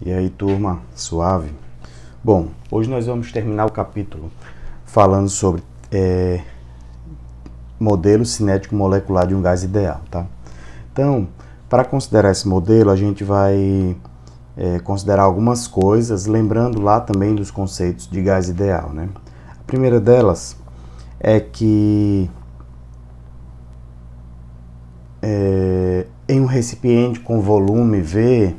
E aí, turma, suave? Bom, hoje nós vamos terminar o capítulo falando sobre modelo cinético molecular de um gás ideal, tá? Então, para considerar esse modelo, a gente vai considerar algumas coisas, lembrando lá também dos conceitos de gás ideal, né? A primeira delas é que em um recipiente com volume V,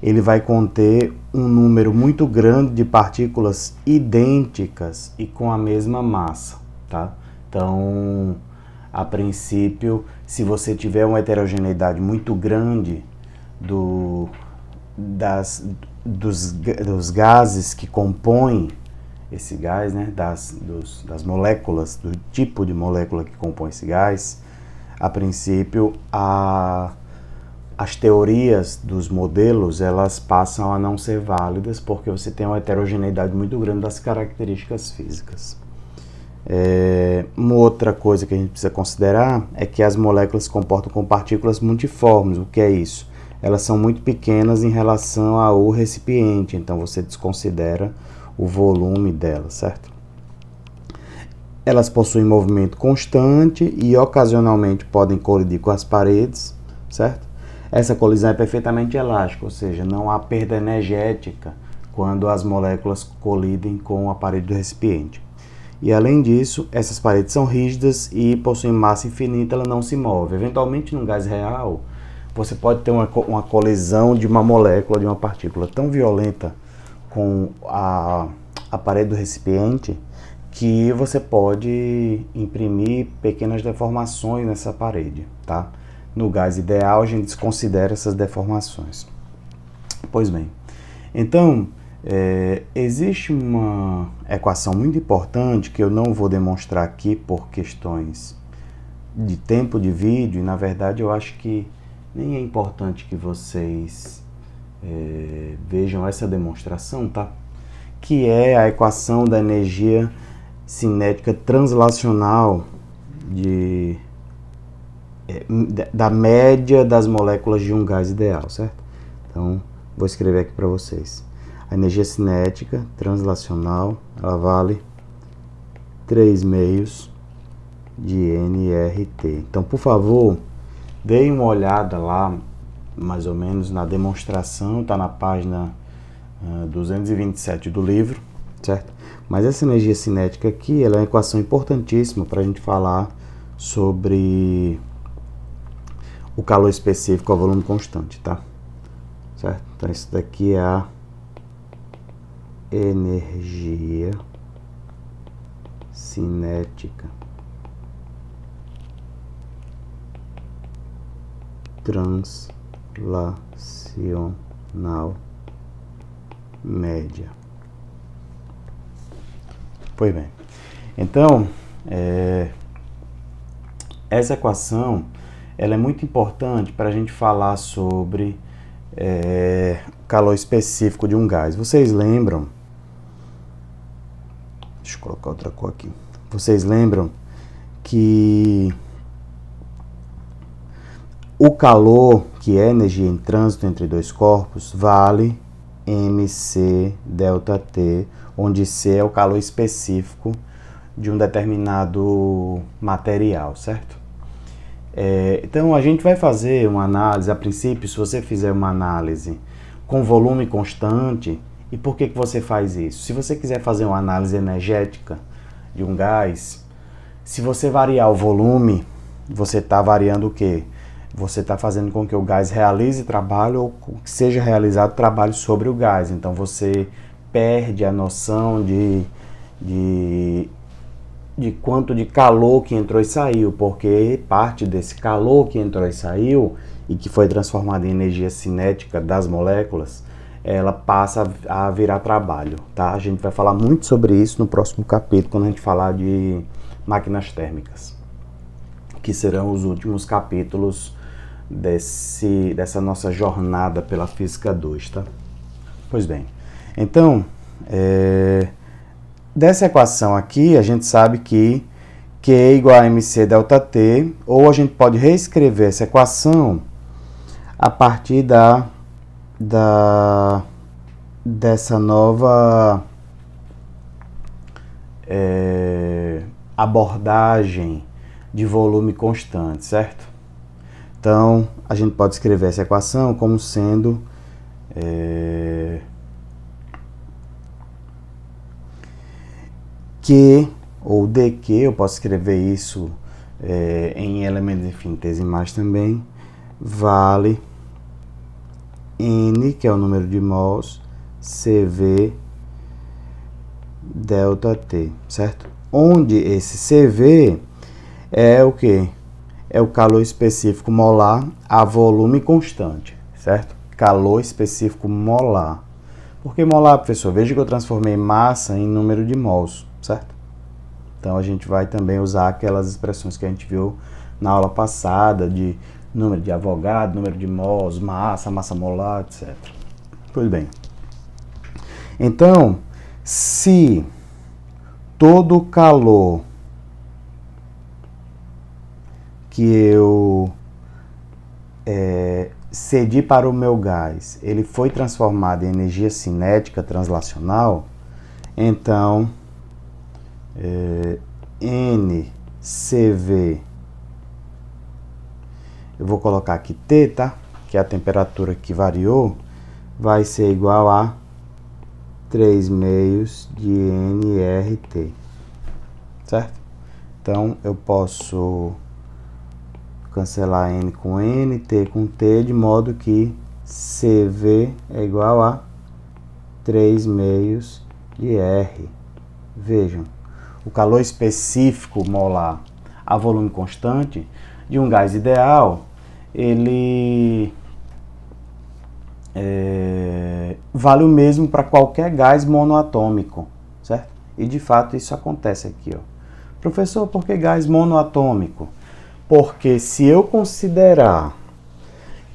ele vai conter um número muito grande de partículas idênticas e com a mesma massa, tá? Então, a princípio, se você tiver uma heterogeneidade muito grande dos gases que compõem esse gás, né? Das moléculas, do tipo de molécula que compõe esse gás, a princípio, as teorias dos modelos, elas passam a não ser válidas porque você tem uma heterogeneidade muito grande das características físicas. Uma outra coisa que a gente precisa considerar é que as moléculas se comportam com partículas multiformes. O que é isso? Elas são muito pequenas em relação ao recipiente, então você desconsidera o volume delas, certo? Elas possuem movimento constante e ocasionalmente podem colidir com as paredes, certo? Essa colisão é perfeitamente elástica, ou seja, não há perda energética quando as moléculas colidem com a parede do recipiente. E além disso, essas paredes são rígidas e possuem massa infinita, ela não se move. Eventualmente, num gás real, você pode ter uma colisão de uma molécula, de uma partícula tão violenta com a parede do recipiente que você pode imprimir pequenas deformações nessa parede, tá? No gás ideal, a gente desconsidera essas deformações. Pois bem, então, existe uma equação muito importante que eu não vou demonstrar aqui por questões de tempo de vídeo, e na verdade eu acho que nem é importante que vocês vejam essa demonstração, tá? Que é a equação da energia cinética translacional da média das moléculas de um gás ideal, certo? Então, vou escrever aqui para vocês. A energia cinética translacional, ela vale 3/2 de nRT. Então, por favor, deem uma olhada lá, mais ou menos, na demonstração, está na página 227 do livro, certo? Mas essa energia cinética aqui, ela é uma equação importantíssima para a gente falar sobre o calor específico ao volume constante, tá? Certo? Então, isso daqui é a energia cinética translacional média. Pois bem, então, essa equação ela é muito importante para a gente falar sobre calor específico de um gás. Vocês lembram? Deixa eu colocar outra cor aqui. Vocês lembram que o calor, que é energia em trânsito entre dois corpos, vale mc ΔT, onde C é o calor específico de um determinado material, certo? Então, a gente vai fazer uma análise, a princípio, se você fizer uma análise com volume constante, e por que você faz isso? Se você quiser fazer uma análise energética de um gás, se você variar o volume, você está variando o quê? Você está fazendo com que o gás realize trabalho ou que seja realizado trabalho sobre o gás. Então, você perde a noção de quanto de calor que entrou e saiu, porque parte desse calor que entrou e saiu e que foi transformado em energia cinética das moléculas, ela passa a virar trabalho, tá? A gente vai falar muito sobre isso no próximo capítulo, quando a gente falar de máquinas térmicas, que serão os últimos capítulos dessa nossa jornada pela Física 2, tá? Pois bem, então, dessa equação aqui, a gente sabe que Q é igual a mc ΔT, ou a gente pode reescrever essa equação a partir dessa nova abordagem de volume constante, certo? Então, a gente pode escrever essa equação como sendo Q ou dQ, eu posso escrever isso em elementos infinitesimais também, vale N, que é o número de mols, CV delta T, certo? Onde esse CV é o que? É o calor específico molar a volume constante, certo? Calor específico molar. Por que molar, professor? Veja que eu transformei massa em número de mols, certo? Então a gente vai também usar aquelas expressões que a gente viu na aula passada de número de Avogadro, número de mols, massa, massa molar, etc. Pois bem. Então, se todo o calor que eu cedi para o meu gás, ele foi transformado em energia cinética translacional, então NCV, eu vou colocar aqui T, tá? Que é a temperatura que variou, vai ser igual a 3/2 de nRT, certo? Então, eu posso cancelar N com N, T com T, de modo que CV é igual a 3/2 de R. Vejam, o calor específico molar a volume constante de um gás ideal, ele vale o mesmo para qualquer gás monoatômico, certo? E de fato isso acontece aqui, ó. Professor, por que gás monoatômico? Porque se eu considerar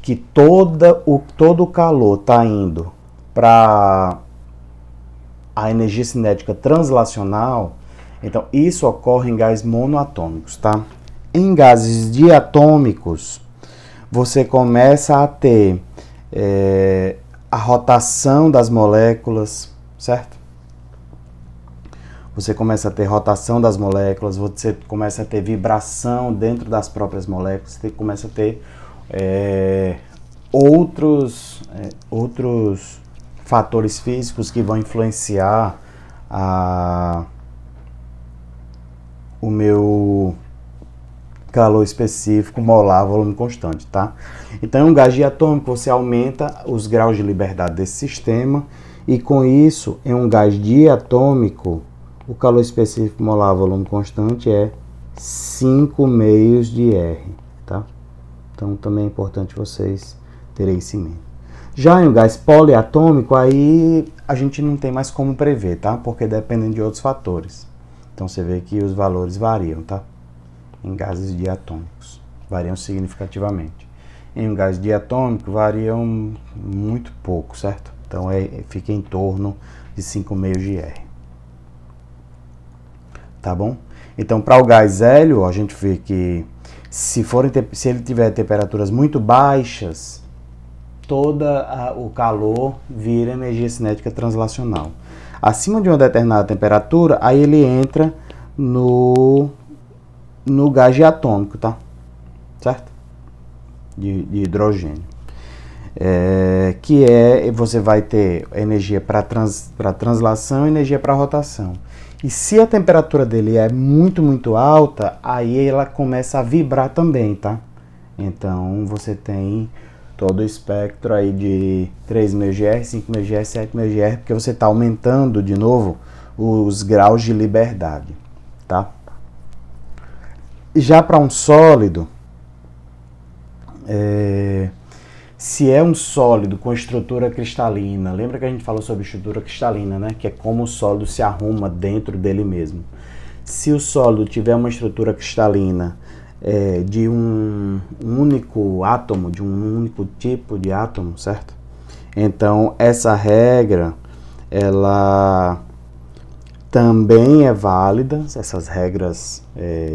que todo o calor está indo para a energia cinética translacional, então isso ocorre em gases monoatômicos, tá? Em gases diatômicos, você começa a ter a rotação das moléculas, certo? Você começa a ter rotação das moléculas, você começa a ter vibração dentro das próprias moléculas, você começa a ter outros fatores físicos que vão influenciar o meu calor específico molar, volume constante, tá? Então, em um gás diatômico, você aumenta os graus de liberdade desse sistema e, com isso, em um gás diatômico, o calor específico molar, volume constante é 5/2 de R, tá? Então, também é importante vocês terem isso em mente. Já em um gás poliatômico, aí a gente não tem mais como prever, tá? Porque dependem de outros fatores. Então, você vê que os valores variam, tá? Em gases diatômicos, variam significativamente. Em um gás diatômico, variam muito pouco, certo? Então, fica em torno de 5/2 de R. Tá bom? Então, para o gás hélio, a gente vê que se ele tiver temperaturas muito baixas, todo o calor vira energia cinética translacional. Acima de uma determinada temperatura, aí ele entra no gás diatômico, tá? Certo? De hidrogênio. Você vai ter energia para translação e energia para rotação. E se a temperatura dele é muito, muito alta, aí ela começa a vibrar também, tá? Então, você tem todo o espectro aí de 3/2 de R, 5/2 de R, 7/2 de R, porque você está aumentando de novo os graus de liberdade, tá? Já para um sólido, se é um sólido com estrutura cristalina, lembra que a gente falou sobre estrutura cristalina, né? Que é como o sólido se arruma dentro dele mesmo. Se o sólido tiver uma estrutura cristalina de um único átomo, de um único tipo de átomo, certo? Então, essa regra, ela também é válida, essas regras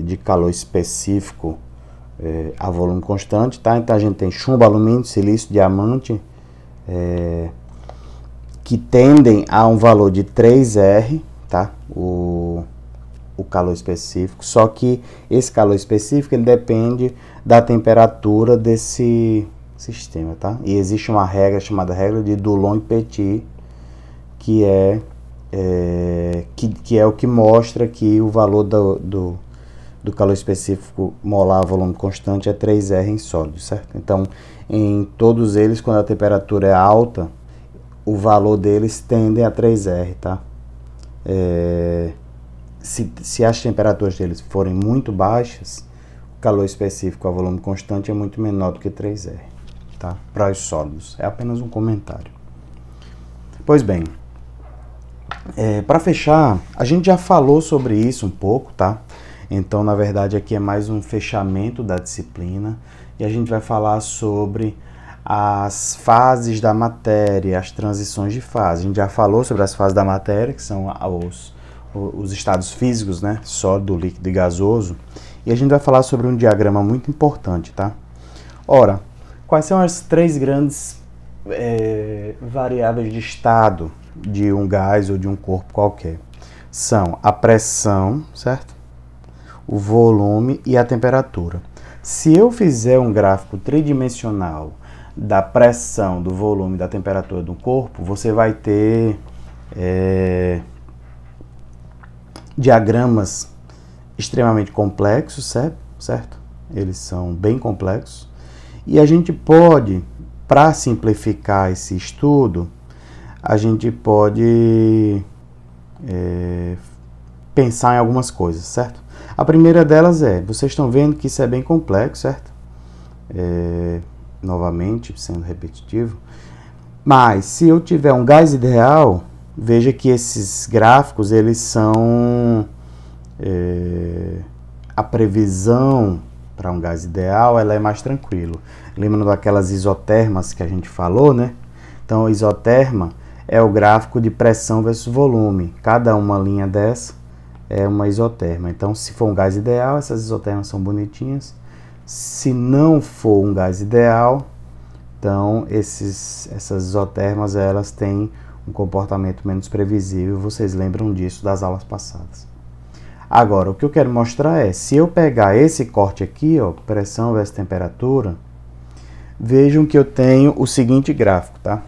de calor específico a volume constante, tá? Então, a gente tem chumbo, alumínio, silício, diamante, que tendem a um valor de 3R, tá? O calor específico, só que esse calor específico ele depende da temperatura desse sistema, tá? E existe uma regra chamada regra de Dulong e Petit, que é o que mostra que o valor do calor específico molar a volume constante é 3R em sólido, certo? Então, em todos eles, quando a temperatura é alta, o valor deles tende a 3R, tá? Se as temperaturas deles forem muito baixas, o calor específico a volume constante é muito menor do que 3R, tá? Para os sólidos. É apenas um comentário. Pois bem, para fechar, a gente já falou sobre isso um pouco, tá? Então, na verdade, aqui é mais um fechamento da disciplina e a gente vai falar sobre as fases da matéria, as transições de fase. A gente já falou sobre as fases da matéria, que são os estados físicos, né? Sólido, líquido e gasoso. E a gente vai falar sobre um diagrama muito importante, tá? Ora, quais são as três grandes variáveis de estado de um gás ou de um corpo qualquer? São a pressão, certo? O volume e a temperatura. Se eu fizer um gráfico tridimensional da pressão, do volume e da temperatura do corpo, você vai ter diagramas extremamente complexos, certo? Eles são bem complexos. E a gente pode, para simplificar esse estudo, a gente pode pensar em algumas coisas, certo? A primeira delas vocês estão vendo que isso é bem complexo, certo? Novamente, sendo repetitivo. Mas, se eu tiver um gás ideal, veja que esses gráficos, eles são a previsão para um gás ideal, ela é mais tranquilo. Lembra daquelas isotermas que a gente falou, né? Então, isoterma é o gráfico de pressão versus volume. Cada uma linha dessa é uma isoterma. Então, se for um gás ideal, essas isotermas são bonitinhas. Se não for um gás ideal, então essas isotermas elas têm um comportamento menos previsível. Vocês lembram disso das aulas passadas. Agora, o que eu quero mostrar se eu pegar esse corte aqui, ó, pressão versus temperatura, vejam que eu tenho o seguinte gráfico, tá?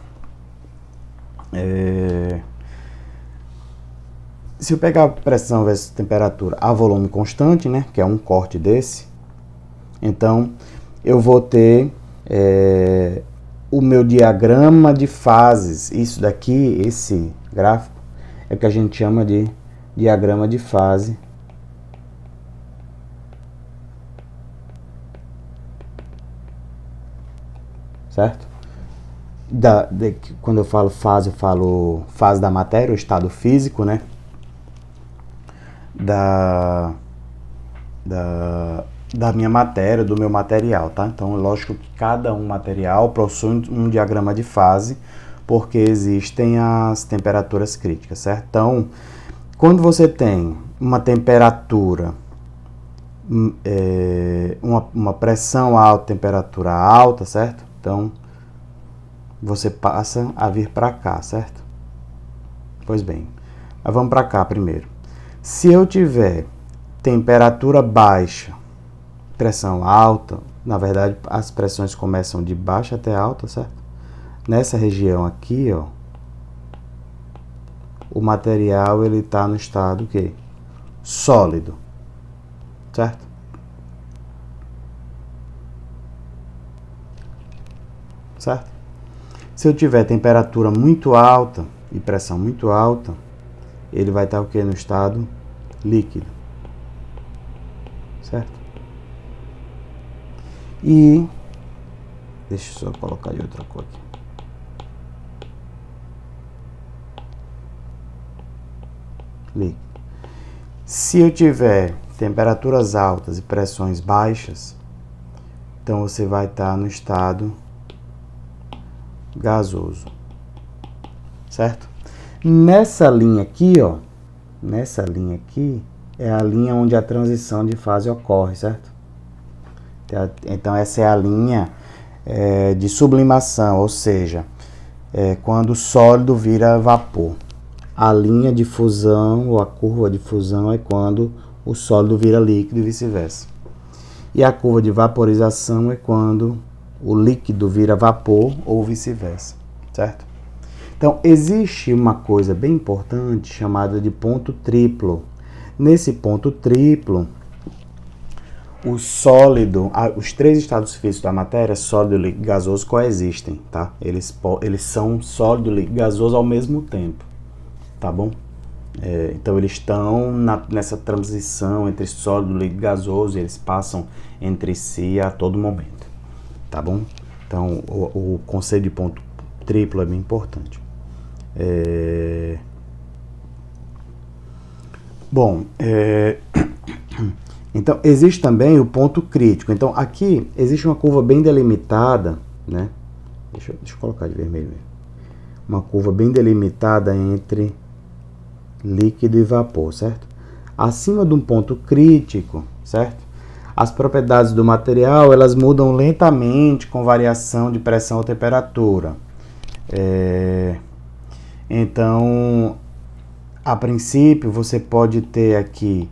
Se eu pegar pressão versus temperatura a volume constante, né, que é um corte desse, então eu vou ter o meu diagrama de fases. Isso daqui, esse gráfico, é o que a gente chama de diagrama de fase. Certo? Quando eu falo fase da matéria, o estado físico, né? Da minha matéria, do meu material, tá? Então, é lógico que cada material possui um diagrama de fase, porque existem as temperaturas críticas, certo? Então, quando você tem uma temperatura, uma pressão alta, temperatura alta, certo? Então, você passa a vir para cá, certo? Pois bem, mas vamos para cá primeiro. Se eu tiver temperatura baixa, pressão alta, na verdade as pressões começam de baixa até alta, certo? Nessa região aqui, ó, o material ele está no estado que sólido, certo? Certo? Se eu tiver temperatura muito alta e pressão muito alta, ele vai estar o que? No estado líquido, certo? E deixa eu só colocar de outra cor aqui. Líquido. Se eu tiver temperaturas altas e pressões baixas, então você vai estar no estado gasoso, certo? Nessa linha aqui, ó, nessa linha aqui é a linha onde a transição de fase ocorre, certo? Então essa é a linha de sublimação, ou seja, é quando o sólido vira vapor. A linha de fusão ou a curva de fusão é quando o sólido vira líquido e vice-versa. E a curva de vaporização é quando o líquido vira vapor ou vice-versa, certo? Então, existe uma coisa bem importante chamada de ponto triplo. Nesse ponto triplo, o sólido, os três estados físicos da matéria, sólido, líquido e gasoso, coexistem, tá? Eles são sólido, líquido e gasoso ao mesmo tempo, tá bom? Então eles estão nessa transição entre sólido, líquido e gasoso, e eles passam entre si a todo momento, tá bom? Então o conceito de ponto triplo é bem importante. Então existe também o ponto crítico. Então aqui existe uma curva bem delimitada, né? Deixa eu colocar de vermelho. Uma curva bem delimitada entre líquido e vapor, certo? Acima de um ponto crítico, certo? As propriedades do material, elas mudam lentamente com variação de pressão ou temperatura. Então, a princípio, você pode ter aqui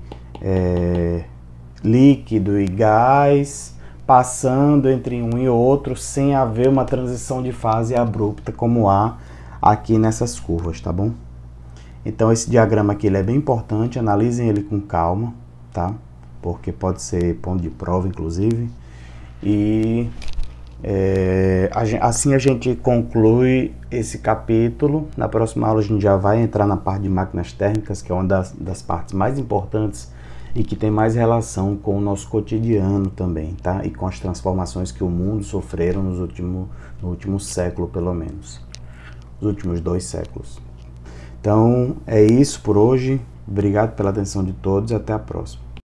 líquido e gás passando entre um e outro sem haver uma transição de fase abrupta como há aqui nessas curvas, tá bom? Então esse diagrama aqui ele é bem importante, analisem ele com calma, tá? Porque pode ser ponto de prova, inclusive. E assim a gente conclui esse capítulo. Na próxima aula a gente já vai entrar na parte de máquinas térmicas, que é uma das partes mais importantes e que tem mais relação com o nosso cotidiano também, tá? E com as transformações que o mundo sofreram no último século, pelo menos. Os últimos 2 séculos. Então, é isso por hoje. Obrigado pela atenção de todos e até a próxima.